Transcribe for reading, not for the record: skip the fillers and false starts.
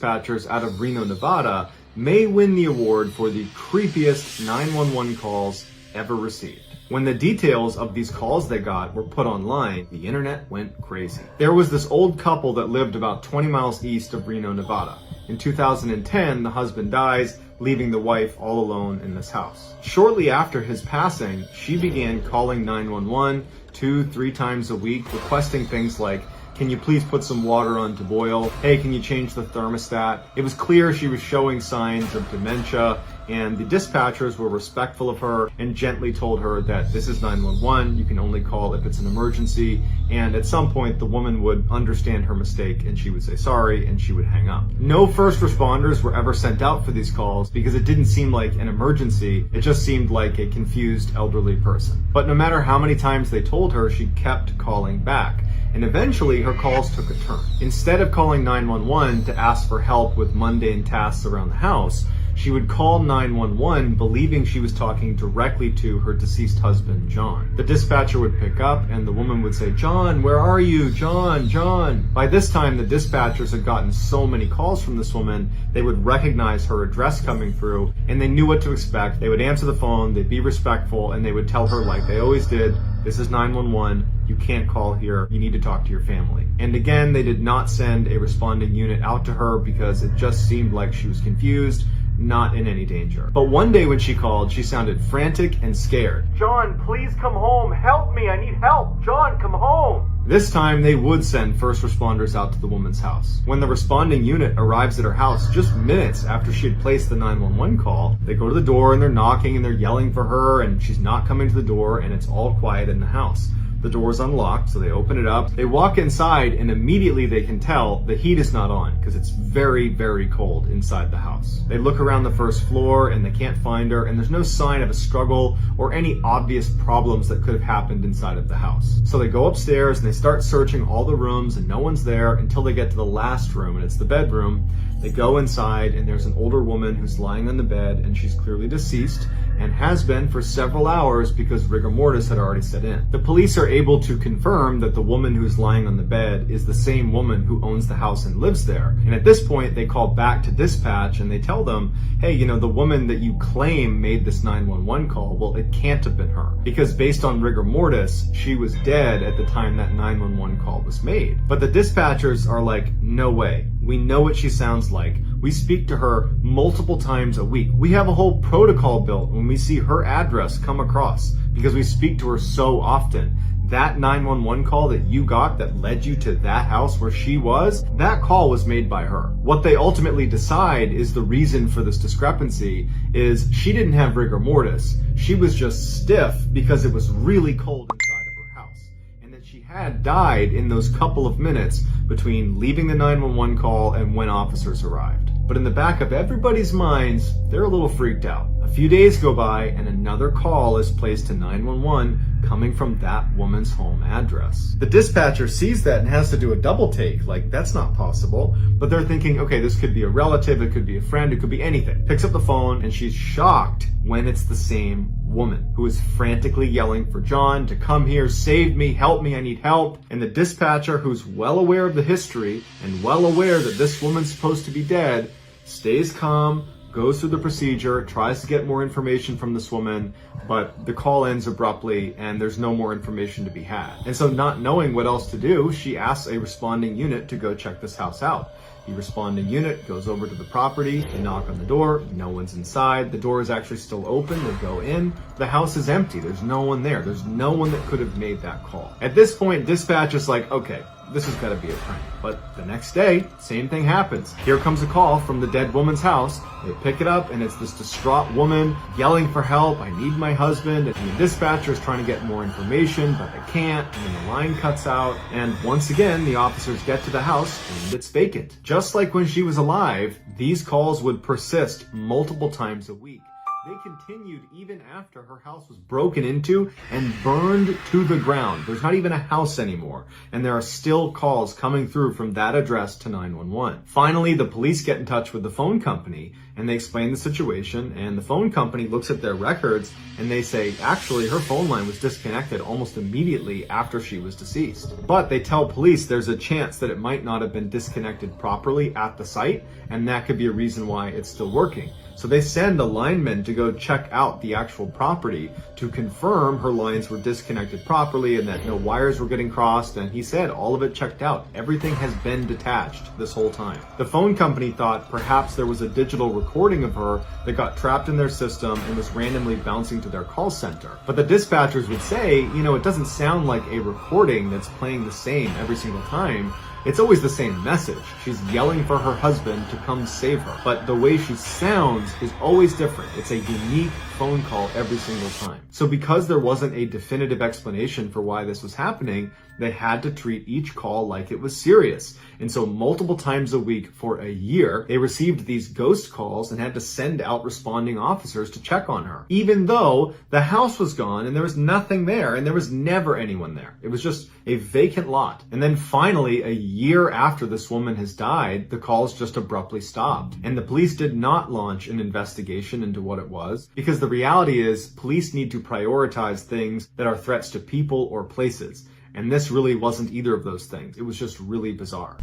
dispatchers out of Reno, Nevada may win the award for the creepiest 911 calls ever received. When the details of these calls they got were put online, the internet went crazy. There was this old couple that lived about 20 miles east of Reno, Nevada. In 2010, the husband dies, leaving the wife all alone in this house. Shortly after his passing, she began calling 911 2-3 times a week, requesting things like, "Can you please put some water on to boil? Hey, can you change the thermostat?" It was clear she was showing signs of dementia, and the dispatchers were respectful of her and gently told her that this is 911, you can only call if it's an emergency, and at some point the woman would understand her mistake and she would say sorry and she would hang up. No first responders were ever sent out for these calls because it didn't seem like an emergency, it just seemed like a confused elderly person. But no matter how many times they told her, she kept calling back. And eventually her calls took a turn. Instead of calling 911 to ask for help with mundane tasks around the house, she would call 911 believing she was talking directly to her deceased husband, John. The dispatcher would pick up and the woman would say, "John, where are you? John, John." By this time, the dispatchers had gotten so many calls from this woman, they would recognize her address coming through and they knew what to expect. They would answer the phone, they'd be respectful, and they would tell her, like they always did, "This is 911, you can't call here, you need to talk to your family." And again, they did not send a responding unit out to her because it just seemed like she was confused, not in any danger. But one day when she called, she sounded frantic and scared. "John, please come home, help me, I need help, John, come home." This time they would send first responders out to the woman's house. When the responding unit arrives at her house just minutes after she had placed the 911 call, they go to the door and they're knocking and they're yelling for her and she's not coming to the door and it's all quiet in the house. The door's unlocked, so they open it up. They walk inside and immediately they can tell the heat is not on because it's very, very cold inside the house. They look around the first floor and they can't find her, and there's no sign of a struggle or any obvious problems that could have happened inside of the house. So they go upstairs and they start searching all the rooms and no one's there until they get to the last room, and it's the bedroom. They go inside and there's an older woman who's lying on the bed and she's clearly deceased and has been for several hours because rigor mortis had already set in. The police are able to confirm that the woman who's lying on the bed is the same woman who owns the house and lives there. And at this point, they call back to dispatch and they tell them, "Hey, the woman that you claim made this 911 call, well, it can't have been her. Because based on rigor mortis, she was dead at the time that 911 call was made." But the dispatchers are like, "No way. We know what she sounds like. We speak to her multiple times a week. We have a whole protocol built when we see her address come across because we speak to her so often. That 911 call that you got that led you to that house where she was, that call was made by her." What they ultimately decide is the reason for this discrepancy is she didn't have rigor mortis. She was just stiff because it was really cold inside of her house. And that she had died in those couple of minutes between leaving the 911 call and when officers arrived. But in the back of everybody's minds, they're a little freaked out. A few days go by and another call is placed to 911 coming from that woman's home address. The dispatcher sees that and has to do a double take, like that's not possible. But they're thinking, okay, this could be a relative, it could be a friend, it could be anything. Picks up the phone and she's shocked when it's the same woman who is frantically yelling for John to come here, save me, help me, I need help. And the dispatcher, who's well aware of the history and well aware that this woman's supposed to be dead, stays calm, goes through the procedure, tries to get more information from this woman, but the call ends abruptly and there's no more information to be had. And so not knowing what else to do, she asks a responding unit to go check this house out. The responding unit goes over to the property, they knock on the door, no one's inside, the door is actually still open, they go in, the house is empty, there's no one there, there's no one that could have made that call. At this point, dispatch is like, okay, this has got to be a prank. But the next day, same thing happens. Here comes a call from the dead woman's house. They pick it up and it's this distraught woman yelling for help. "I need my husband." And the dispatcher is trying to get more information, but they can't. And then the line cuts out. And once again, the officers get to the house and it's vacant. Just like when she was alive, these calls would persist multiple times a week. They continued even after her house was broken into and burned to the ground. There's not even a house anymore. And there are still calls coming through from that address to 911. Finally, the police get in touch with the phone company and they explain the situation, and the phone company looks at their records and they say, actually, her phone line was disconnected almost immediately after she was deceased. But they tell police there's a chance that it might not have been disconnected properly at the site, and that could be a reason why it's still working. So they send a lineman to go check out the actual property to confirm her lines were disconnected properly and that no wires were getting crossed, and he said all of it checked out. Everything has been detached this whole time. The phone company thought perhaps there was a digital recording of her that got trapped in their system and was randomly bouncing to their call center. But the dispatchers would say, it doesn't sound like a recording that's playing the same every single time. It's always the same message. She's yelling for her husband to come save her. But the way she sounds is always different. It's a unique phone call every single time. So because there wasn't a definitive explanation for why this was happening, they had to treat each call like it was serious. And so multiple times a week for a year, they received these ghost calls and had to send out responding officers to check on her, even though the house was gone and there was nothing there and there was never anyone there. It was just a vacant lot. And then finally, a year after this woman has died, the calls just abruptly stopped. And the police did not launch an investigation into what it was, because the reality is police need to prioritize things that are threats to people or places. And this really wasn't either of those things. It was just really bizarre.